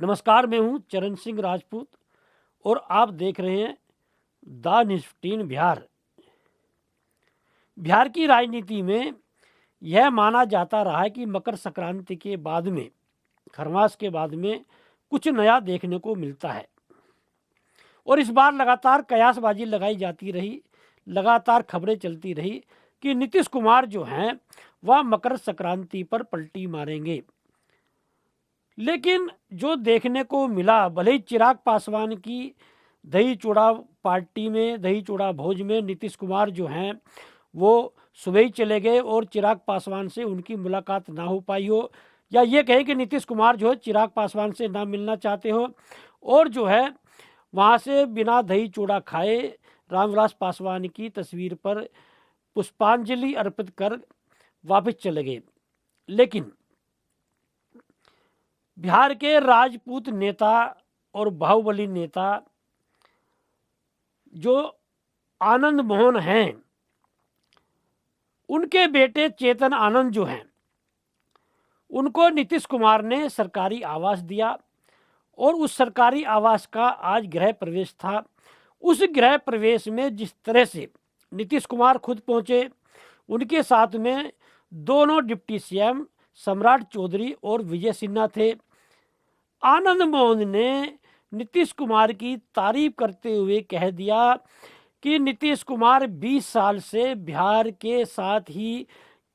नमस्कार, मैं हूं चरण सिंह राजपूत और आप देख रहे हैं द न्यूज़ 15 बिहार। बिहार की राजनीति में यह माना जाता रहा है कि मकर संक्रांति के बाद में, खरमास के बाद में कुछ नया देखने को मिलता है और इस बार लगातार कयासबाजी लगाई जाती रही, लगातार खबरें चलती रही कि नीतीश कुमार जो हैं वह मकर संक्रांति पर पलटी मारेंगे। लेकिन जो देखने को मिला, भले ही चिराग पासवान की दही चूड़ा पार्टी में, दही चूड़ा भोज में नीतीश कुमार जो हैं वो सुबह ही चले गए और चिराग पासवान से उनकी मुलाकात ना हो पाई हो, या ये कहें कि नीतीश कुमार जो है चिराग पासवान से ना मिलना चाहते हो और जो है वहाँ से बिना दही चूड़ा खाए रामविलास पासवान की तस्वीर पर पुष्पांजलि अर्पित कर वापस चले गए। लेकिन बिहार के राजपूत नेता और बाहुबली नेता जो आनंद मोहन हैं, उनके बेटे चेतन आनंद जो हैं, उनको नीतीश कुमार ने सरकारी आवास दिया और उस सरकारी आवास का आज गृह प्रवेश था। उस गृह प्रवेश में जिस तरह से नीतीश कुमार खुद पहुंचे, उनके साथ में दोनों डिप्टी सीएम सम्राट चौधरी और विजय सिन्हा थे। आनंद मोहन ने नीतीश कुमार की तारीफ करते हुए कह दिया कि नीतीश कुमार 20 साल से बिहार के साथ ही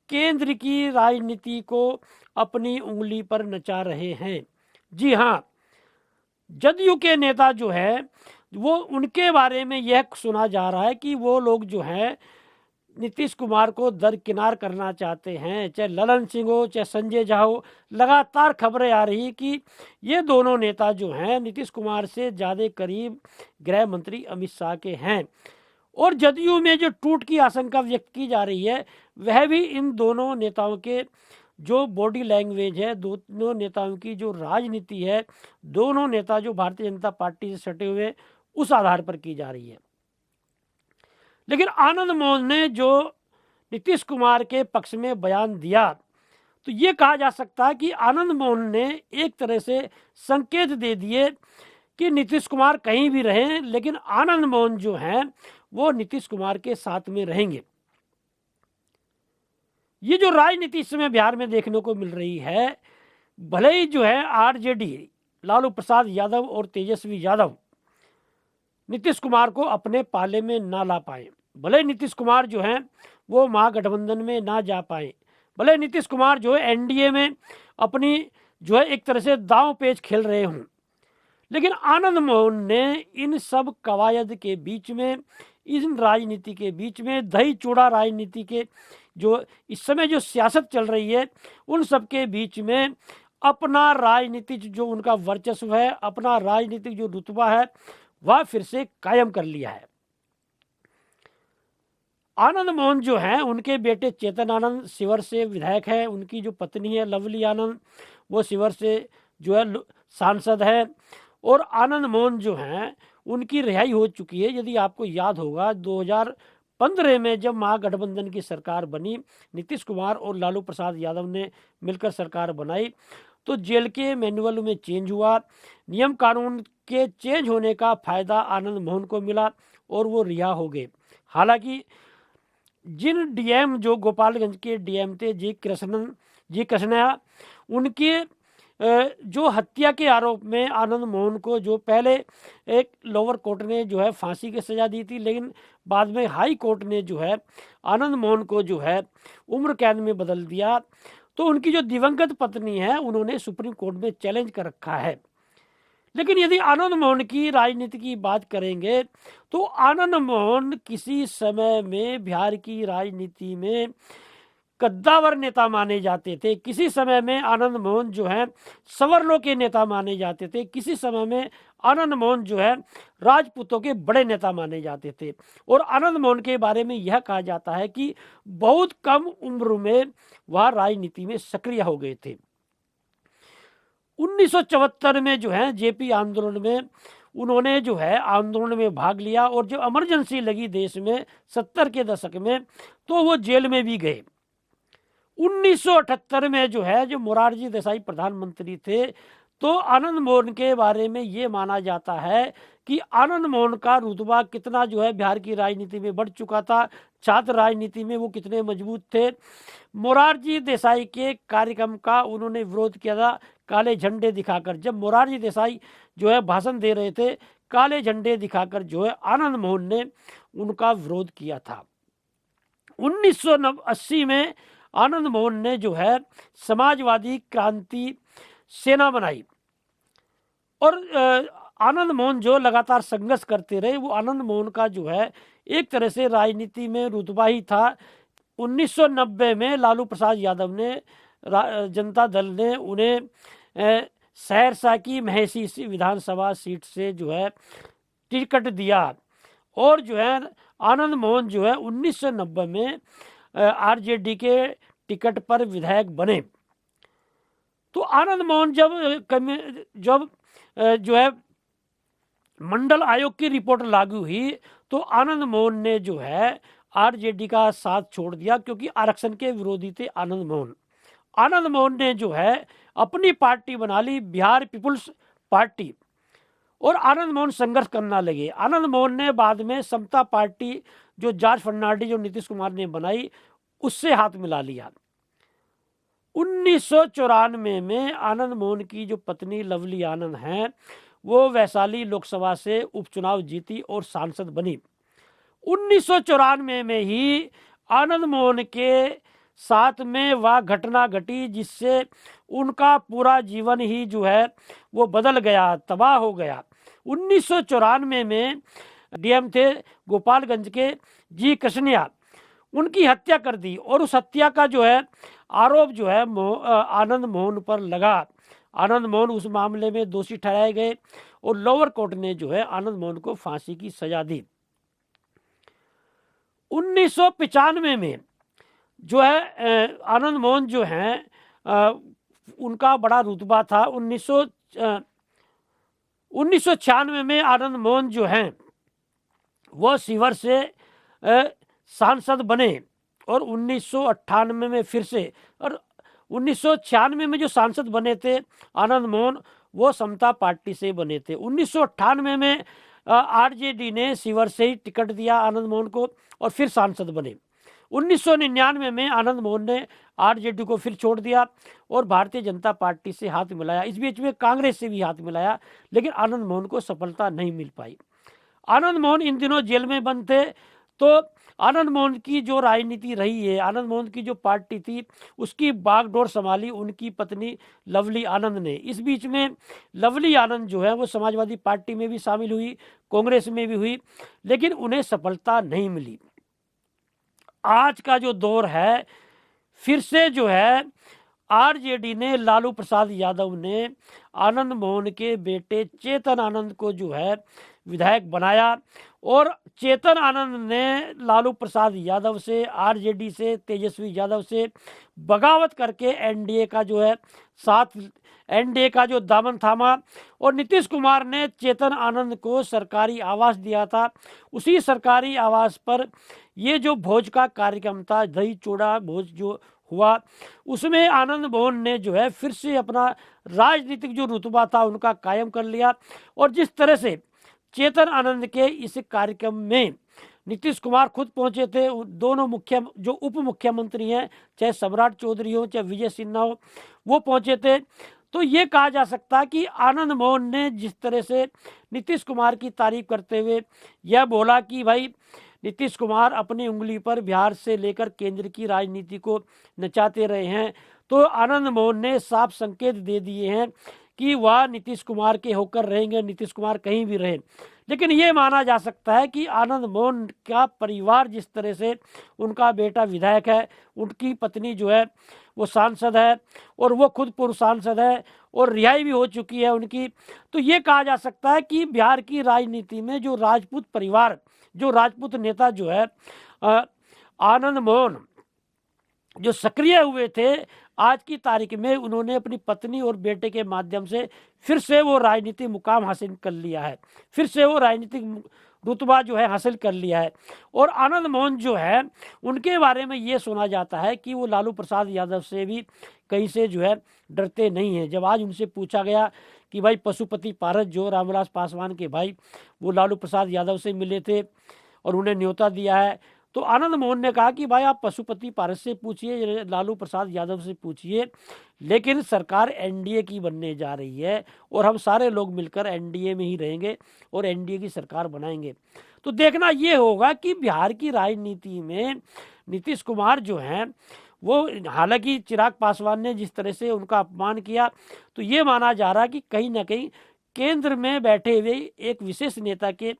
केंद्र की राजनीति को अपनी उंगली पर नचा रहे हैं। जी हाँ, जदयू के नेता जो है वो, उनके बारे में यह सुना जा रहा है कि वो लोग जो हैं नीतीश कुमार को दरकिनार करना चाहते हैं, चाहे ललन सिंह हो चाहे संजय झा हो। लगातार खबरें आ रही कि ये दोनों नेता जो हैं नीतीश कुमार से ज़्यादा करीब गृह मंत्री अमित शाह के हैं और जदयू में जो टूट की आशंका व्यक्त की जा रही है वह भी इन दोनों नेताओं के जो बॉडी लैंग्वेज है, दोनों नेताओं की जो राजनीति है, दोनों नेता जो भारतीय जनता पार्टी से सटे हुए, उस आधार पर की जा रही है। लेकिन आनंद मोहन ने जो नीतीश कुमार के पक्ष में बयान दिया, तो ये कहा जा सकता है कि आनंद मोहन ने एक तरह से संकेत दे दिए कि नीतीश कुमार कहीं भी रहें, लेकिन आनंद मोहन जो हैं वो नीतीश कुमार के साथ में रहेंगे। ये जो राजनीति इस समय बिहार में देखने को मिल रही है, भले ही जो है आरजेडी लालू प्रसाद यादव और तेजस्वी यादव नीतीश कुमार को अपने पाले में ना ला पाए, भले नीतीश कुमार जो हैं वो महागठबंधन में ना जा पाए, भले नीतीश कुमार जो है एनडीए में अपनी जो है एक तरह से दांव पेच खेल रहे हों, लेकिन आनंद मोहन ने इन सब कवायद के बीच में, इन राजनीति के बीच में, दही चूड़ा राजनीति के जो इस समय जो सियासत चल रही है, उन सब के बीच में अपना राजनीतिक जो उनका वर्चस्व है, अपना राजनीतिक जो रुतबा है, वह फिर से कायम कर लिया है। आनंद मोहन जो हैं, उनके बेटे चेतन आनंद शिवर से विधायक है, उनकी जो पत्नी है लवली आनंद वो शिवर से जो है सांसद है और आनंद मोहन जो हैं उनकी रिहाई हो चुकी है। यदि आपको याद होगा 2015 में जब महागठबंधन की सरकार बनी, नीतीश कुमार और लालू प्रसाद यादव ने मिलकर सरकार बनाई, तो जेल के मैनुअल में चेंज हुआ, नियम कानून के चेंज होने का फायदा आनंद मोहन को मिला और वो रिहा हो गए। हालांकि जिन डीएम जो गोपालगंज के डीएम थे जी कृष्णया, उनके जो हत्या के आरोप में आनंद मोहन को जो पहले एक लोअर कोर्ट ने जो है फांसी की सजा दी थी, लेकिन बाद में हाई कोर्ट ने जो है आनंद मोहन को जो है उम्र कैद में बदल दिया। तो उनकी जो दिवंगत पत्नी है उन्होंने सुप्रीम कोर्ट में चैलेंज कर रखा है। लेकिन यदि आनंद मोहन की राजनीति की बात करेंगे तो आनंद मोहन किसी समय में बिहार की राजनीति में कद्दावर नेता माने जाते थे, किसी समय में आनंद मोहन जो है सवर्णों के नेता माने जाते थे, किसी समय में आनंद मोहन जो है राजपूतों के बड़े नेता माने जाते थे। और आनंद मोहन के बारे में यह कहा जाता है कि बहुत कम उम्र में वह राजनीति में सक्रिय हो गए थे। 1974 में जो है जेपी आंदोलन में उन्होंने जो है आंदोलन में भाग लिया और जो इमरजेंसी लगी देश में 70 के दशक में, तो वो जेल में भी गए। 1978 में जो है जो मोरारजी देसाई प्रधानमंत्री थे, तो आनंद मोहन के बारे में ये माना जाता है कि आनंद मोहन का रुतबा कितना जो है बिहार की राजनीति में बढ़ चुका था, छात्र राजनीति में वो कितने मजबूत थे। मोरारजी देसाई के कार्यक्रम का उन्होंने विरोध किया था काले झंडे दिखाकर। जब मोरारजी देसाई जो है भाषण दे रहे थे, काले झंडे दिखाकर जो है आनंद मोहन ने उनका विरोध किया था। 1980 में आनंद मोहन ने जो है समाजवादी क्रांति सेना बनाई और आनंद मोहन जो लगातार संघर्ष करते रहे। वो आनंद मोहन का जो है एक तरह से राजनीति में रुतबा ही था। 1990 में लालू प्रसाद यादव ने जनता दल ने उन्हें सहरसा की महेसी विधानसभा सीट से जो है टिकट दिया और जो है आनंद मोहन जो है 1990 में आरजेडी के टिकट पर विधायक बने। तो आनंद मोहन जब जो है मंडल आयोग की रिपोर्ट लागू हुई तो आनंद मोहन ने जो है आरजेडी का साथ छोड़ दिया, क्योंकि आरक्षण के विरोधी थे आनंद मोहन। आनंद मोहन ने जो है अपनी पार्टी बना ली, बिहार पीपुल्स पार्टी, और आनंद मोहन संघर्ष करना लगे। आनंद मोहन ने बाद में समता पार्टी जो जॉर्ज फर्नांडिस और नीतीश कुमार ने बनाई उससे हाथ मिला लिया। 1994 में आनंद मोहन की जो पत्नी लवली आनंद हैं वो वैशाली लोकसभा से उपचुनाव जीती और सांसद बनी। 1994 में ही आनंद मोहन के साथ में वह घटना घटी जिससे उनका पूरा जीवन ही जो है वो बदल गया, तबाह हो गया। 1994 में डीएम थे गोपालगंज के जी कृष्णया, उनकी हत्या कर दी और उस हत्या का जो है आरोप जो है आनंद मोहन पर लगा। आनंद मोहन उस मामले में दोषी ठहराए गए और लोअर कोर्ट ने जो है आनंद मोहन को फांसी की सजा दी। 1995 में जो है आनंद मोहन जो हैं उनका बड़ा रुतबा था। 1996 में आनंद मोहन जो हैं वह शिवहर से सांसद बने और 1998 में फिर से, और 1996 में जो सांसद बने थे आनंद मोहन वो समता पार्टी से बने थे। 1998 में आरजेडी ने शिवहर से ही टिकट दिया आनंद मोहन को और फिर सांसद बने। 1999 में आनंद मोहन ने आरजेडी को फिर छोड़ दिया और भारतीय जनता पार्टी से हाथ मिलाया। इस बीच में कांग्रेस से भी हाथ मिलाया, लेकिन आनंद मोहन को सफलता नहीं मिल पाई। आनंद मोहन इन दिनों जेल में बंद थे। तो आनंद मोहन की जो राजनीति रही है, आनंद मोहन की जो पार्टी थी उसकी बागडोर संभाली उनकी पत्नी लवली आनंद ने। इस बीच में लवली आनंद जो है वो समाजवादी पार्टी में भी शामिल हुई, कांग्रेस में भी हुई, लेकिन उन्हें सफलता नहीं मिली। आज का जो दौर है फिर से जो है आरजेडी ने, लालू प्रसाद यादव ने आनंद मोहन के बेटे चेतन आनंद को जो है विधायक बनाया और चेतन आनंद ने लालू प्रसाद यादव से, आरजेडी से, तेजस्वी यादव से बगावत करके एनडीए का जो है साथ, एनडीए का जो दामन थामा और नीतीश कुमार ने चेतन आनंद को सरकारी आवास दिया था। उसी सरकारी आवास पर ये जो भोज का कार्यक्रम था, दही चूड़ा भोज जो हुआ, उसमें आनंद मोहन ने जो है फिर से अपना राजनीतिक जो रुतबा था उनका कायम कर लिया। और जिस तरह से चेतन आनंद के इस कार्यक्रम में नीतीश कुमार खुद पहुंचे थे, दोनों जो उप मुख्यमंत्री हैं, चाहे सम्राट चौधरी हो चाहे विजय सिन्हा हो, वो पहुंचे थे। तो ये कहा जा सकता है कि आनंद मोहन ने जिस तरह से नीतीश कुमार की तारीफ करते हुए यह बोला कि भाई नीतीश कुमार अपनी उंगली पर बिहार से लेकर केंद्र की राजनीति को नचाते रहे हैं, तो आनंद मोहन ने साफ संकेत दे दिए हैं कि वह नीतीश कुमार के होकर रहेंगे, नीतीश कुमार कहीं भी रहें। लेकिन ये माना जा सकता है कि आनंद मोहन का परिवार जिस तरह से, उनका बेटा विधायक है, उनकी पत्नी जो है वो सांसद है और वो खुद पूर्व सांसद है और रिहाई भी हो चुकी है उनकी, तो ये कहा जा सकता है कि बिहार की राजनीति में जो राजपूत परिवार, जो राजपूत नेता जो है आनंद मोहन जो सक्रिय हुए थे, आज की तारीख में उन्होंने अपनी पत्नी और बेटे के माध्यम से फिर से वो राजनीतिक मुकाम हासिल कर लिया है, फिर से वो राजनीतिक रुतबा जो है हासिल कर लिया है। और आनंद मोहन जो है उनके बारे में ये सुना जाता है कि वो लालू प्रसाद यादव से भी कहीं से जो है डरते नहीं हैं। जब आज उनसे पूछा गया कि भाई पशुपति पारस जो रामविलास पासवान के भाई, वो लालू प्रसाद यादव से मिले थे और उन्हें न्योता दिया है, तो आनंद मोहन ने कहा कि भाई आप पशुपति पारस से पूछिए, लालू प्रसाद यादव से पूछिए, लेकिन सरकार एनडीए की बनने जा रही है और हम सारे लोग मिलकर एनडीए में ही रहेंगे और एनडीए की सरकार बनाएंगे। तो देखना ये होगा कि बिहार की राजनीति में नीतीश कुमार जो हैं वो, हालांकि चिराग पासवान ने जिस तरह से उनका अपमान किया, तो ये माना जा रहा है कि कहीं ना कहीं केंद्र में बैठे हुए एक विशेष नेता के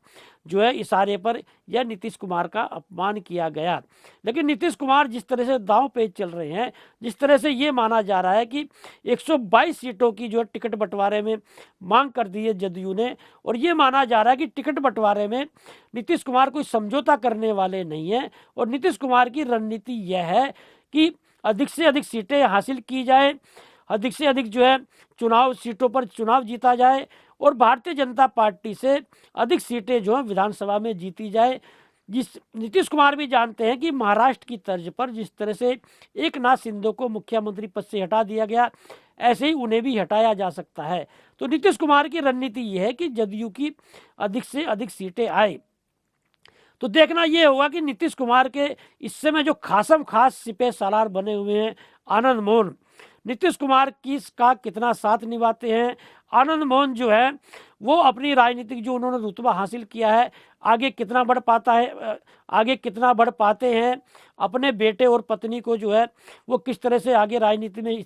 जो है इशारे पर यह नीतीश कुमार का अपमान किया गया। लेकिन नीतीश कुमार जिस तरह से दांव पेच चल रहे हैं, जिस तरह से ये माना जा रहा है कि 122 सीटों की जो है टिकट बंटवारे में मांग कर दी है जदयू ने, और ये माना जा रहा है कि टिकट बंटवारे में नीतीश कुमार कोई समझौता करने वाले नहीं है और नीतीश कुमार की रणनीति यह है कि अधिक से अधिक सीटें हासिल की जाए, अधिक से अधिक जो है चुनाव सीटों पर चुनाव जीता जाए और भारतीय जनता पार्टी से अधिक सीटें जो है विधानसभा में जीती जाए। जिस नीतीश कुमार भी जानते हैं कि महाराष्ट्र की तर्ज पर जिस तरह से एकनाथ शिंदे को मुख्यमंत्री पद से हटा दिया गया, ऐसे ही उन्हें भी हटाया जा सकता है। तो नीतीश कुमार की रणनीति ये है कि जदयू की अधिक से अधिक सीटें आए। तो देखना ये होगा कि नीतीश कुमार के इस समय जो खासम खास सिपह सालार बने हुए हैं आनंद मोहन, नीतीश कुमार का कितना साथ निभाते हैं। आनंद मोहन जो है वो अपनी राजनीतिक जो उन्होंने रुतबा हासिल किया है, आगे कितना बढ़ पाता है, आगे कितना बढ़ पाते हैं, अपने बेटे और पत्नी को जो है वो किस तरह से आगे राजनीति में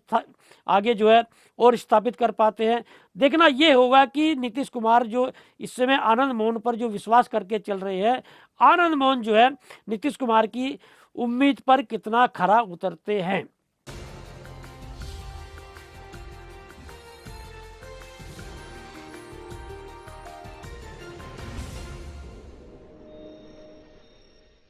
आगे जो है और स्थापित कर पाते हैं। देखना ये होगा कि नीतीश कुमार जो इस समय आनंद मोहन पर जो विश्वास करके चल रहे हैं, आनंद मोहन जो है नीतीश कुमार की उम्मीद पर कितना खरा उतरते हैं।